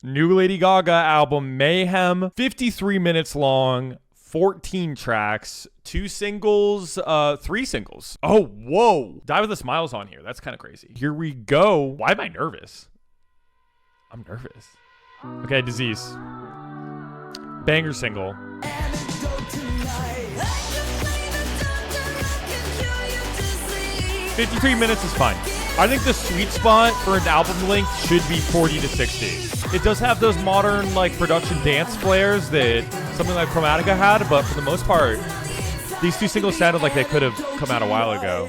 New Lady Gaga album, Mayhem, 53 minutes long, 14 tracks, 2 singles, 3 singles. Oh, whoa. Die With a Smile's on here. That's kind of crazy. Here we go. Why am I nervous? I'm nervous. Okay, Disease. Banger single. 53 minutes is fine. I think the sweet spot for an album length should be 40 to 60. It does have those modern like production dance flares that something like Chromatica had, but for the most part, these 2 singles sounded like they could have come out a while ago.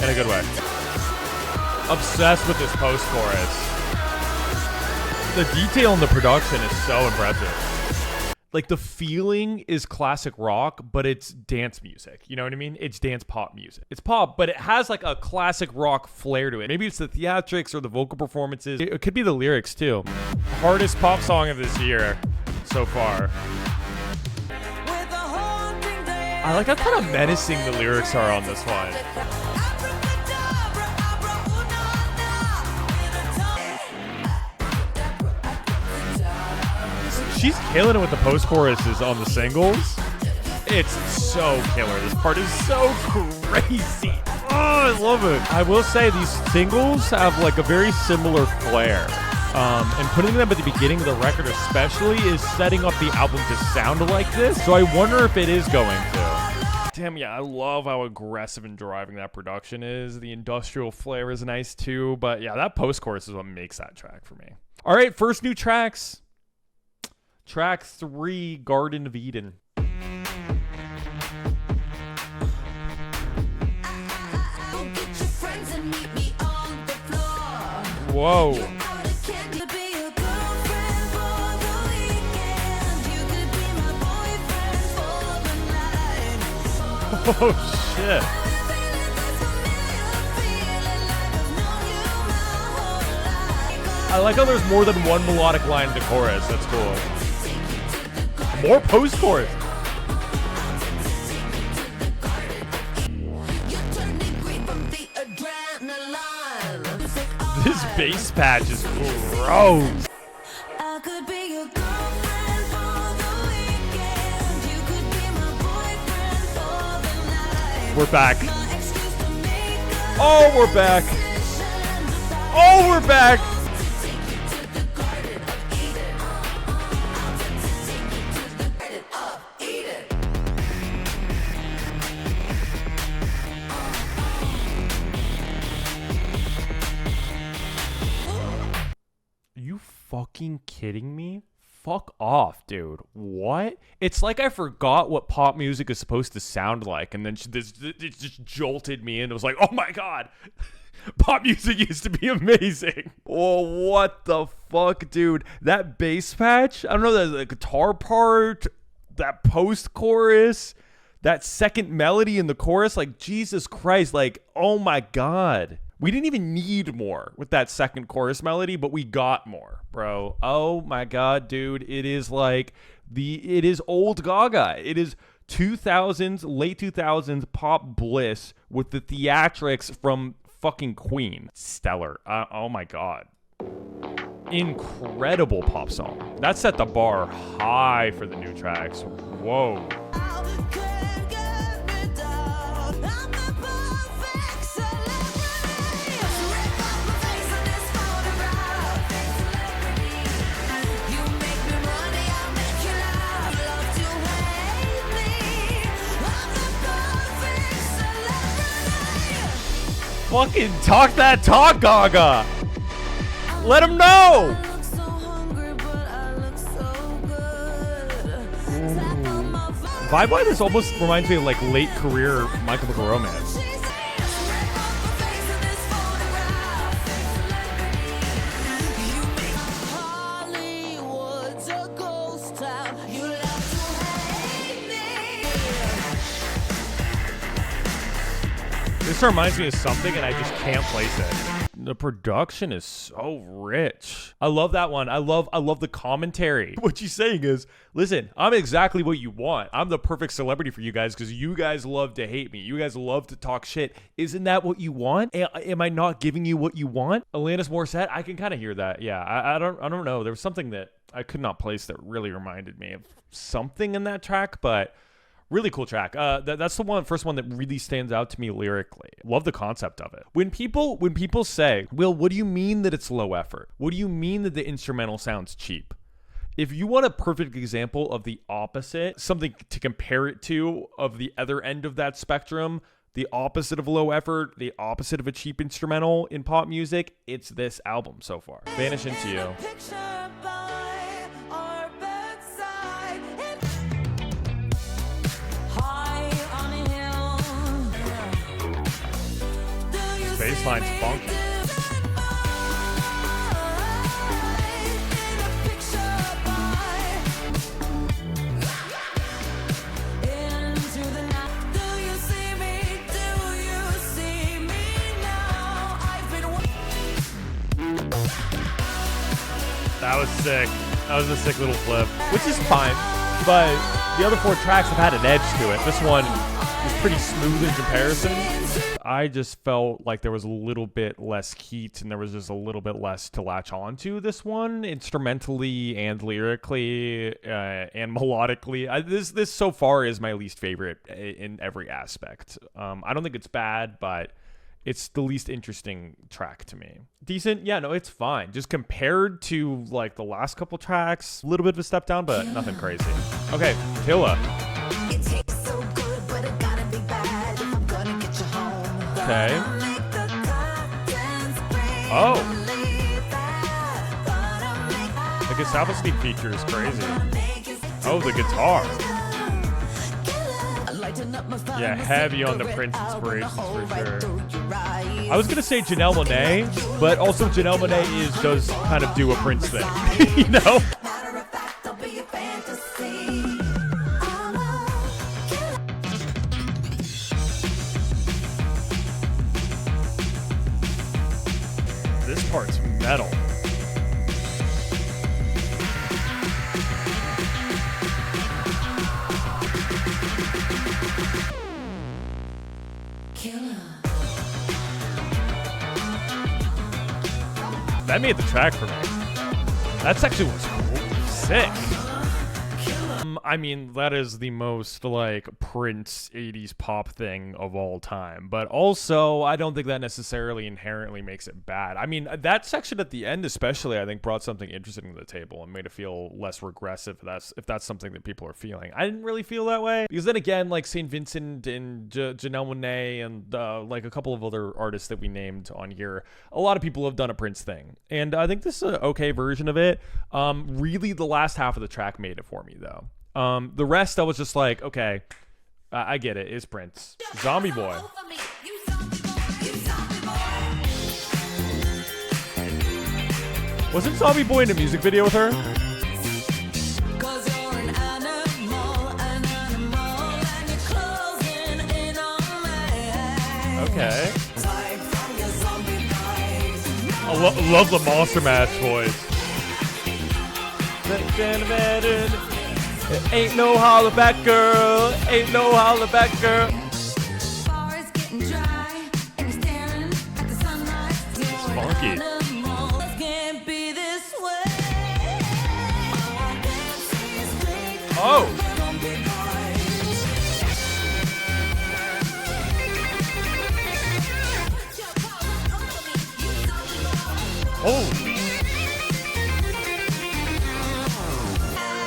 In a good way. Obsessed with this post-chorus. The detail in the production is so impressive. Like, the feeling is classic rock, but it's dance music. You know what I mean? It's dance pop music. It's pop, but it has like a classic rock flair to it. Maybe it's the theatrics or the vocal performances. It could be the lyrics too. Hardest pop song of this year so far. I like how kind of menacing the lyrics are on this one. She's killing it with the post-choruses on the singles. It's so killer. This part is so crazy. Oh, I love it. I will say these singles have like a very similar flair. And putting them at the beginning of the record especially is setting up the album to sound like this. So I wonder if it is going to. Damn, yeah, I love how aggressive and driving that production is. The industrial flair is nice too. But yeah, that post-chorus is what makes that track for me. All right, first new tracks. Track 3, Garden of Eden. Whoa. Oh, shit. I like how there's more than one melodic line in the chorus. That's cool. More post-chorus. This bass patch is gross. We're back. Oh, we're back. Oh, we're back. Fucking kidding me? Fuck off, dude. What? It's like I forgot what pop music is supposed to sound like, and then it just jolted me and it was like, oh my god, pop music used to be amazing. Oh, what the fuck, dude? That bass patch, I don't know, the guitar part, that post-chorus, that second melody in the chorus, like, Jesus Christ, like, oh my god. We didn't even need more with that second chorus melody, but we got more, bro. Oh my god, dude. It is like it is old Gaga. It is 2000s, late 2000s pop bliss with the theatrics from fucking Queen. Stellar. Oh my god. Incredible pop song. That set the bar high for the new tracks. Whoa. Fucking talk that talk, Gaga. Let him know. Vibe-wise, this almost reminds me of like late career My Chemical Romance. This reminds me of something and I just can't place it. The production is so rich. I love that one. I love the commentary. What she's saying is, listen, I'm exactly what you want. I'm the perfect celebrity for you guys because you guys love to hate me. You guys love to talk shit. Isn't that what you want? Am I not giving you what you want? Alanis Morissette, I can kind of hear that. Yeah, I don't know. There was something that I could not place that really reminded me of something in that track, but really cool track. That's the first one that really stands out to me lyrically. Love the concept of it. When people say, Will, what do you mean that it's low effort? What do you mean that the instrumental sounds cheap? If you want a perfect example of the opposite, something to compare it to of the other end of that spectrum, the opposite of low effort, the opposite of a cheap instrumental in pop music, it's this album so far. Vanish Into You. Bassline's funky. That was sick. That was a sick little flip, which is fine. But the other 4 tracks have had an edge to it. This one is pretty smooth in comparison. I just felt like there was a little bit less heat and there was just a little bit less to latch on to this one, instrumentally and lyrically and melodically. This so far is my least favorite in every aspect. I don't think it's bad, but it's the least interesting track to me. Decent? Yeah, no, it's fine. Just compared to like the last couple tracks, a little bit of a step down, but nothing crazy. Okay, Killah. Okay. Oh. The Gustavo Sneak feature is crazy. Oh, the guitar. Yeah, heavy on the Prince inspirations for sure. I was gonna say Janelle Monáe, but also Janelle Monáe does kind of do a Prince thing, you know? This part's metal. That made the track for me. That section was cool. Sick. I mean, that is the most like Prince 80s pop thing of all time. But also, I don't think that necessarily inherently makes it bad. I mean, that section at the end especially, I think brought something interesting to the table and made it feel less regressive if that's something that people are feeling. I didn't really feel that way. Because then again, like St. Vincent and Janelle Monáe and like a couple of other artists that we named on here, a lot of people have done a Prince thing. And I think this is an okay version of it. Really, the last half of the track made it for me, though. The rest, I was just like, okay, I get it. It's Prince. Zombie Boy. Wasn't Zombie Boy in a music video with her? Okay. I love the Monster Mash voice. Ain't no holler back girl, ain't no holler back girl. It's funky. Oh. Holy.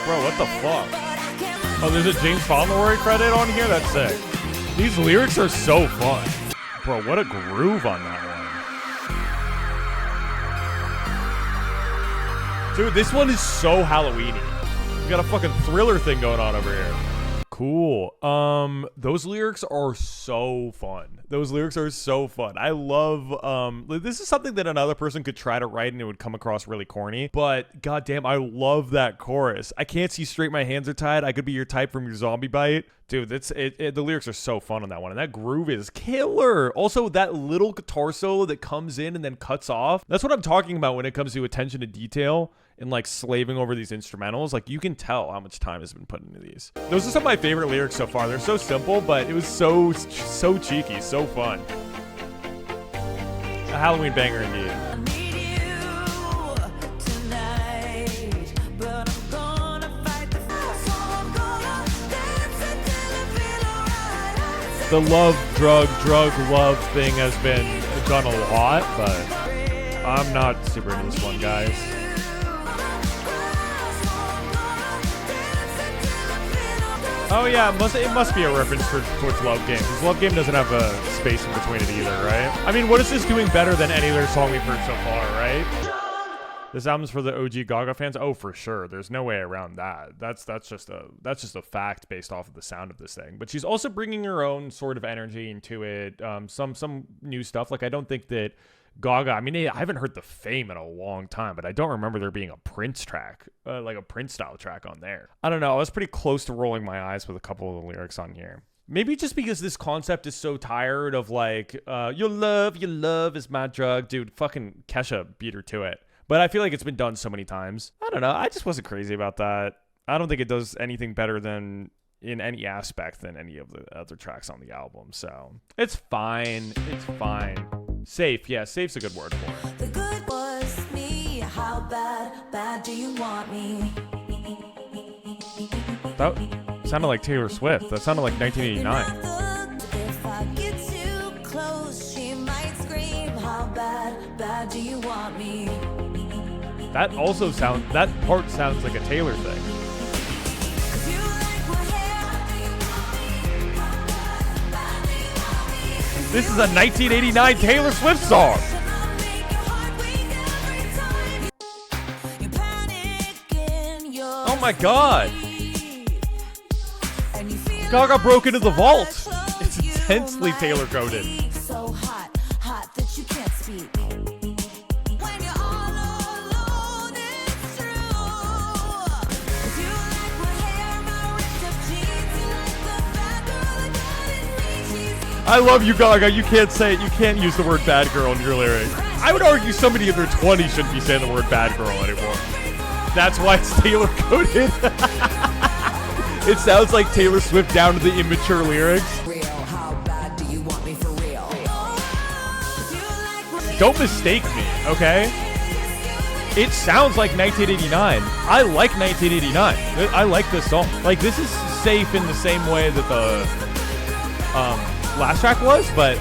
Bro, what the fuck? Oh, there's a James Pomeroy credit on here? That's sick. These lyrics are so fun. Bro, what a groove on that one. Dude, this one is so Halloween-y. We got a fucking Thriller thing going on over here. Cool. Those lyrics are so fun. Those lyrics are so fun. I love, this is something that another person could try to write and it would come across really corny, but goddamn, I love that chorus. I can't see straight, my hands are tied. I could be your type from your zombie bite. Dude, the lyrics are so fun on that one. And that groove is killer. Also, that little guitar solo that comes in and then cuts off. That's what I'm talking about when it comes to attention to detail and like slaving over these instrumentals. Like, you can tell how much time has been put into these. Those are some of my favorite lyrics so far. They're so simple, but it was so cheeky, so fun. A Halloween banger indeed. The love, drug, love thing has been done a lot, but I'm not super into this one, guys. Oh yeah, it must be a reference towards Love Game, because Love Game doesn't have a space in between it either, right? I mean, what is this doing better than any other song we've heard so far, right? This album's for the OG Gaga fans. Oh, for sure. There's no way around that. That's just a fact based off of the sound of this thing. But she's also bringing her own sort of energy into it. Some new stuff. Like, I don't think that Gaga, I mean, I haven't heard The Fame in a long time, but I don't remember there being a Prince track, like a Prince style track on there. I don't know. I was pretty close to rolling my eyes with a couple of the lyrics on here. Maybe just because this concept is so tired of like, your love is my drug. Dude, fucking Kesha beat her to it. But I feel like it's been done so many times. I don't know. I just wasn't crazy about that. I don't think it does anything better than in any aspect than any of the other tracks on the album. So it's fine. It's fine. Safe. Yeah, safe's a good word for it. The good was me. How bad do you want me? That sounded like Taylor Swift. That sounded like 1989. If I get too close, she might scream. How bad do you want me? That part sounds like a Taylor thing. This is a 1989 Taylor Swift song. Oh my god. Gaga broke into the vault. It's intensely Taylor coded. So hot that you can't speak. I love you, Gaga. You can't say it. You can't use the word bad girl in your lyrics. I would argue somebody in their 20s shouldn't be saying the word bad girl anymore. That's why it's Taylor coded. It sounds like Taylor Swift down to the immature lyrics. How bad do you want me for real? Don't mistake me, okay? It sounds like 1989. I like 1989. I like this song. Like, this is safe in the same way that the last track was, but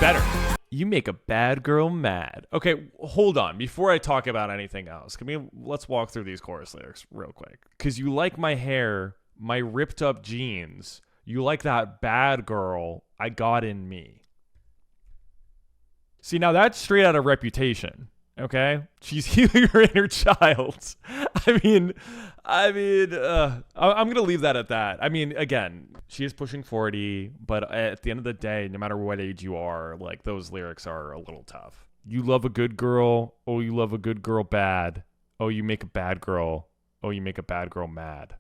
better. You make a bad girl mad. Okay, hold on. Before I talk about anything else, let's walk through these chorus lyrics real quick. Because you like my hair, my ripped up jeans. You like that bad girl I got in me. See, now that's straight out of Reputation. Okay, she's healing her inner child. I'm gonna leave that at that. I mean, again, she is pushing 40, but at the end of the day, no matter what age you are, like, those lyrics are a little tough. You love a good girl. Oh, you love a good girl bad. Oh, you make a bad girl. Oh, you make a bad girl mad.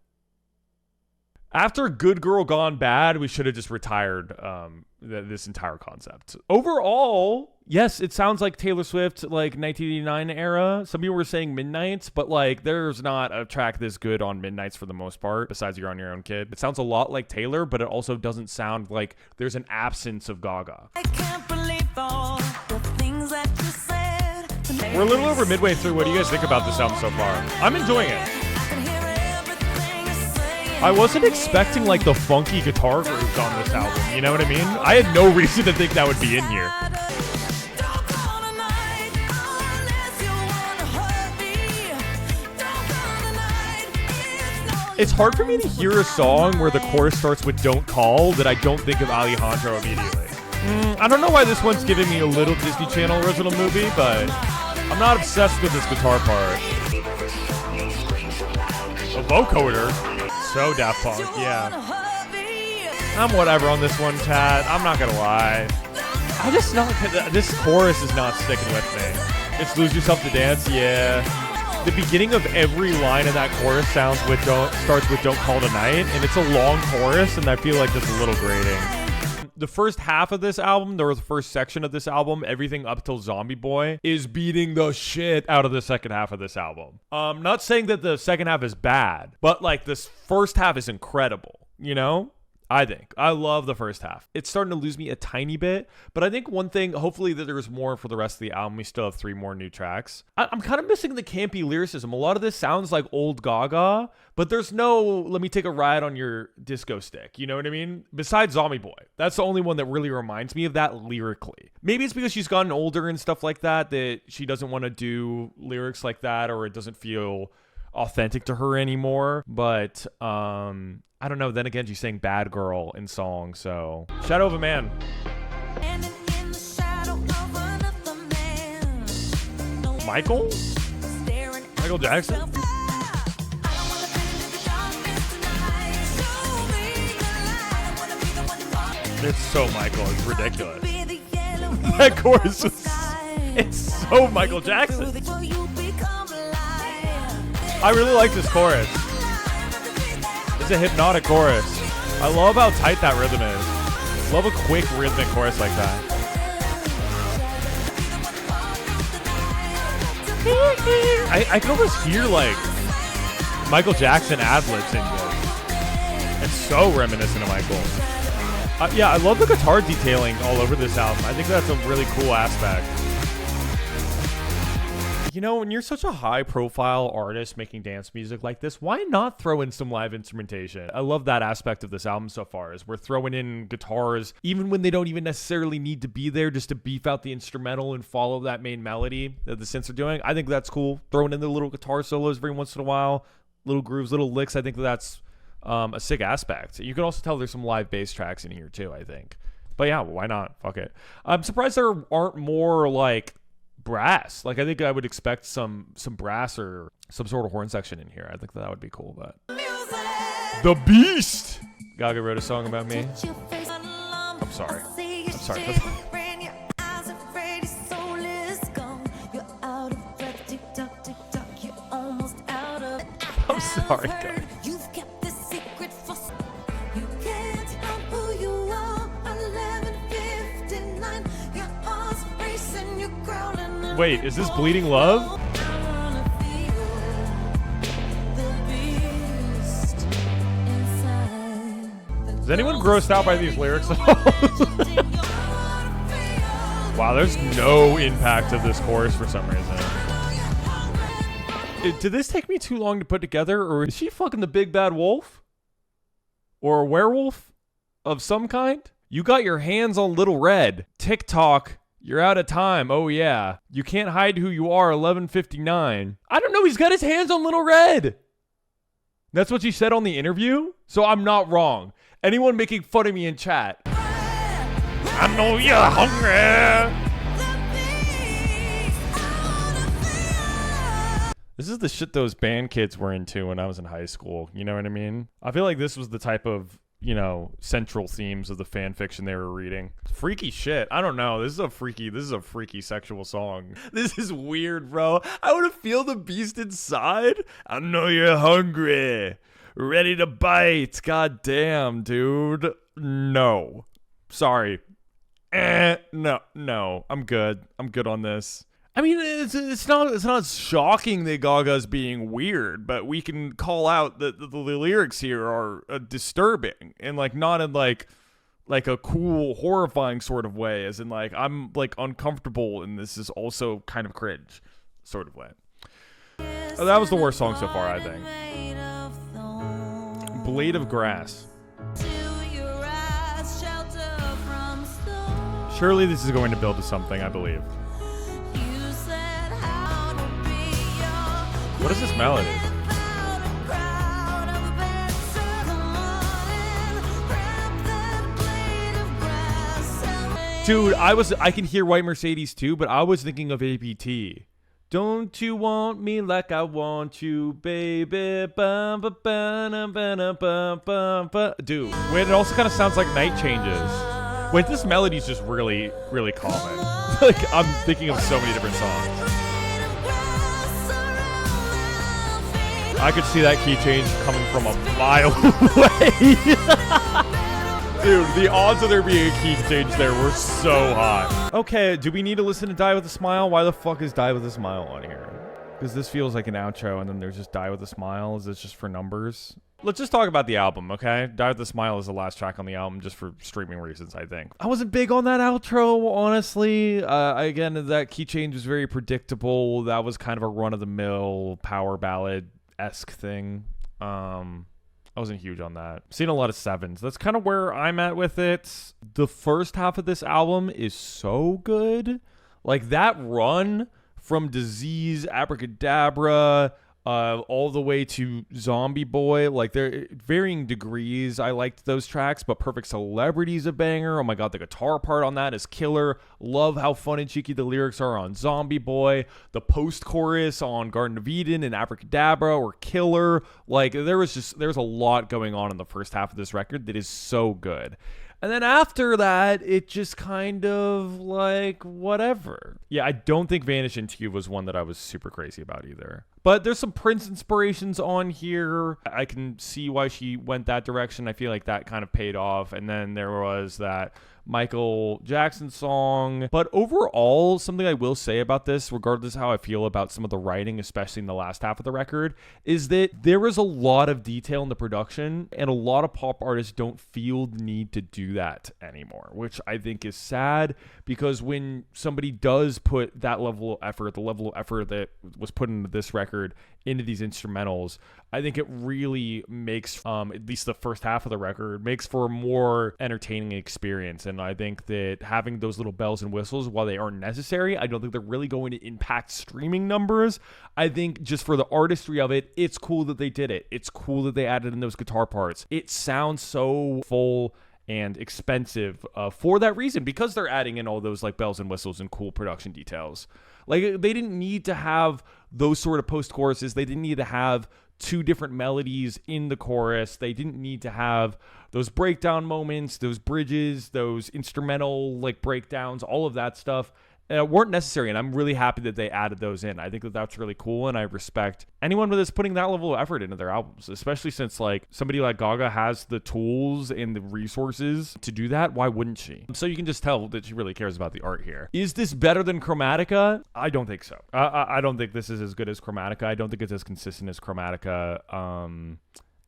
After Good Girl Gone Bad, we should have just retired this entire concept. Overall, yes, it sounds like Taylor Swift, like 1989 era. Some people were saying Midnights, but like, there's not a track this good on Midnights for the most part, besides You're on Your Own Kid. It sounds a lot like Taylor, but it also doesn't sound like there's an absence of Gaga. I can't believe all the things that you said. We're a little over midway through. What do you guys think about this album so far? I'm enjoying it. I wasn't expecting like the funky guitar grooves on this album, you know what I mean? I had no reason to think that would be in here. It's hard for me to hear a song where the chorus starts with "Don't Call" that I don't think of Alejandro immediately. I don't know why this one's giving me a little Disney Channel original movie, but I'm not obsessed with this guitar part. A vocoder. So Daft Punk, yeah. I'm whatever on this one, Chad. I'm not gonna lie. I just not. This chorus is not sticking with me. It's "Lose Yourself to Dance." Yeah. The beginning of every line in that chorus starts with "Don't Call It a Night," and it's a long chorus, and I feel like that's a little grating. The first half of this album, or the first section of this album, everything up till Zombie Boy, is beating the shit out of the second half of this album. Not saying that the second half is bad, but like this first half is incredible, you know? I think. I love the first half. It's starting to lose me a tiny bit, but I think one thing, hopefully that there's more for the rest of the album. We still have 3 more new tracks. I'm kind of missing the campy lyricism. A lot of this sounds like old Gaga, but there's no, let me take a ride on your disco stick. You know what I mean? Besides Zombie Boy. That's the only one that really reminds me of that lyrically. Maybe it's because she's gotten older and stuff like that she doesn't want to do lyrics like that, or it doesn't feel authentic to her anymore. But, I don't know. Then again, she's saying "bad girl" in song, so Shadow of a Man. Michael Jackson. It's so Michael. It's ridiculous. That chorus it's so Michael Jackson. I really like this chorus. It's a hypnotic chorus. I love how tight that rhythm is. Love a quick rhythmic chorus like that. I can almost hear like Michael Jackson ad-libs in this. It's so reminiscent of Michael. Yeah, I love the guitar detailing all over this album. I think that's a really cool aspect. You know, when you're such a high-profile artist making dance music like this, why not throw in some live instrumentation? I love that aspect of this album so far, is we're throwing in guitars, even when they don't even necessarily need to be there, just to beef out the instrumental and follow that main melody that the synths are doing. I think that's cool. Throwing in the little guitar solos every once in a while, little grooves, little licks. I think that's a sick aspect. You can also tell there's some live bass tracks in here too, I think. But yeah, why not? Fuck it. I'm surprised there aren't more like brass. Like I think I would expect some brass or some sort of horn section in here. I think that would be cool. But The Beast. Gaga wrote a song about me. I'm sorry. I'm sorry, guys. Wait, is this Bleeding Love? Is anyone grossed out by these lyrics at all? Wow, there's no impact of this chorus for some reason. Did this take me too long to put together, or is she fucking the big bad wolf? Or a werewolf of some kind? You got your hands on Little Red. TikTok. You're out of time. Oh, yeah. You can't hide who you are. 11:59. I don't know. He's got his hands on Little Red. That's what she said on the interview. So I'm not wrong. Anyone making fun of me in chat. I know you're hungry. This is the shit those band kids were into when I was in high school. You know what I mean? I feel like this was the type of, you know, central themes of the fan fiction they were reading. Freaky shit. I don't know. This is a freaky sexual song. This is weird, bro. I want to feel the beast inside. I know you're hungry. Ready to bite. God damn, dude. No. Sorry. No. I'm good on this. I mean, it's not shocking that Gaga's being weird, but we can call out that the lyrics here are disturbing, and like not in like a cool, horrifying sort of way, as in like I'm like uncomfortable, and this is also kind of cringe sort of way. Oh, that was the worst song so far, I think. Blade of Grass. Surely this is going to build to something, I believe. What is this melody? Dude, I can hear White Mercedes too, but I was thinking of APT. Don't you want me like I want you, baby? Ba, ba, ba, na, ba, na, ba, ba, ba. Dude, wait, it also kind of sounds like Night Changes. Wait, this melody's just really, really calming. Like, I'm thinking of so many different songs. I could see that key change coming from a mile away. Dude, the odds of there being a key change there were so high. Okay, do we need to listen to Die With A Smile? Why the fuck is Die With A Smile on here? Because this feels like an outro, and then there's just Die With A Smile. Is this just for numbers? Let's just talk about the album, okay? Die With A Smile is the last track on the album, just for streaming reasons, I think. I wasn't big on that outro, honestly. Again, that key change was very predictable. That was kind of a run-of-the-mill power ballad-esque thing. I wasn't huge on that. Seen a lot of sevens. That's kind of where I'm at with it. The first half of this album is so good. Like, that run from Disease, Abracadabra, all the way to Zombie Boy, like, they're varying degrees. I liked those tracks, but Perfect Celebrity's a banger. Oh my god, the guitar part on that is killer. Love how fun and cheeky the lyrics are on Zombie Boy. The post-chorus on Garden of Eden and Abracadabra were killer. Like, there's a lot going on in the first half of this record that is so good. And then after that, it just kind of like whatever. Yeah, I don't think Vanish Into You was one that I was super crazy about either. But there's some Prince inspirations on here. I can see why she went that direction. I feel like that kind of paid off. And then there was that Michael Jackson song. But overall, something I will say about this, regardless of how I feel about some of the writing, especially in the last half of the record, is that there is a lot of detail in the production, and a lot of pop artists don't feel the need to do that anymore, which I think is sad, because when somebody does put that level of effort, the level of effort that was put into this record, into these instrumentals, I think it really makes, at least the first half of the record, makes for a more entertaining experience. And I think that having those little bells and whistles, while they are necessary, I don't think they're really going to impact streaming numbers. I think just for the artistry of it, it's cool that they did it. It's cool that they added in those guitar parts. It sounds so full and expensive for that reason, because they're adding in all those like bells and whistles and cool production details. Like, they didn't need to have those sort of post-choruses. They didn't need to have two different melodies in the chorus. They didn't need to have those breakdown moments, those bridges, those instrumental like breakdowns, all of that stuff weren't necessary. And I'm really happy that they added those in. I think that that's really cool, and I respect anyone that's putting that level of effort into their albums, especially since like somebody like Gaga has the tools and the resources to do that. Why wouldn't she? So you can just tell that she really cares about the art here. Is this better than Chromatica? I don't think so. I don't think this is as good as Chromatica. I don't think it's as consistent as Chromatica.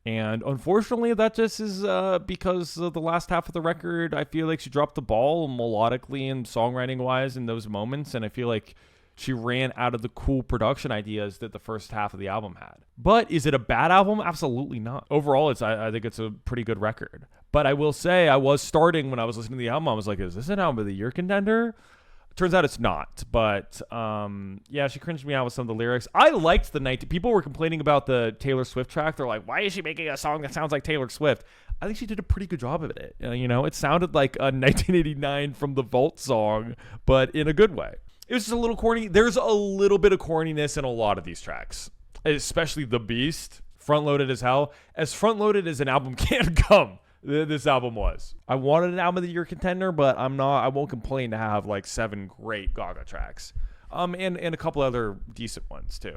And unfortunately, that just is because of the last half of the record. I feel like she dropped the ball melodically and songwriting-wise in those moments, and I feel like she ran out of the cool production ideas that the first half of the album had. But is it a bad album? Absolutely not. Overall, I think it's a pretty good record. But I will say, I was starting when I was listening to the album, I was like, is this an album of the year contender? Turns out it's not, but yeah, she cringed me out with some of the lyrics. I liked the night. People were complaining about the Taylor Swift track. They're like, why is she making a song that sounds like Taylor Swift? I think she did a pretty good job of it. You know, it sounded like a 1989 From the Vault song, but in a good way. It was just a little corny. There's a little bit of corniness in a lot of these tracks, especially The Beast, front-loaded as hell. As front-loaded as an album can come. This album was. I wanted an album of the year contender, but I won't complain to have like 7 great Gaga tracks. And a couple other decent ones too.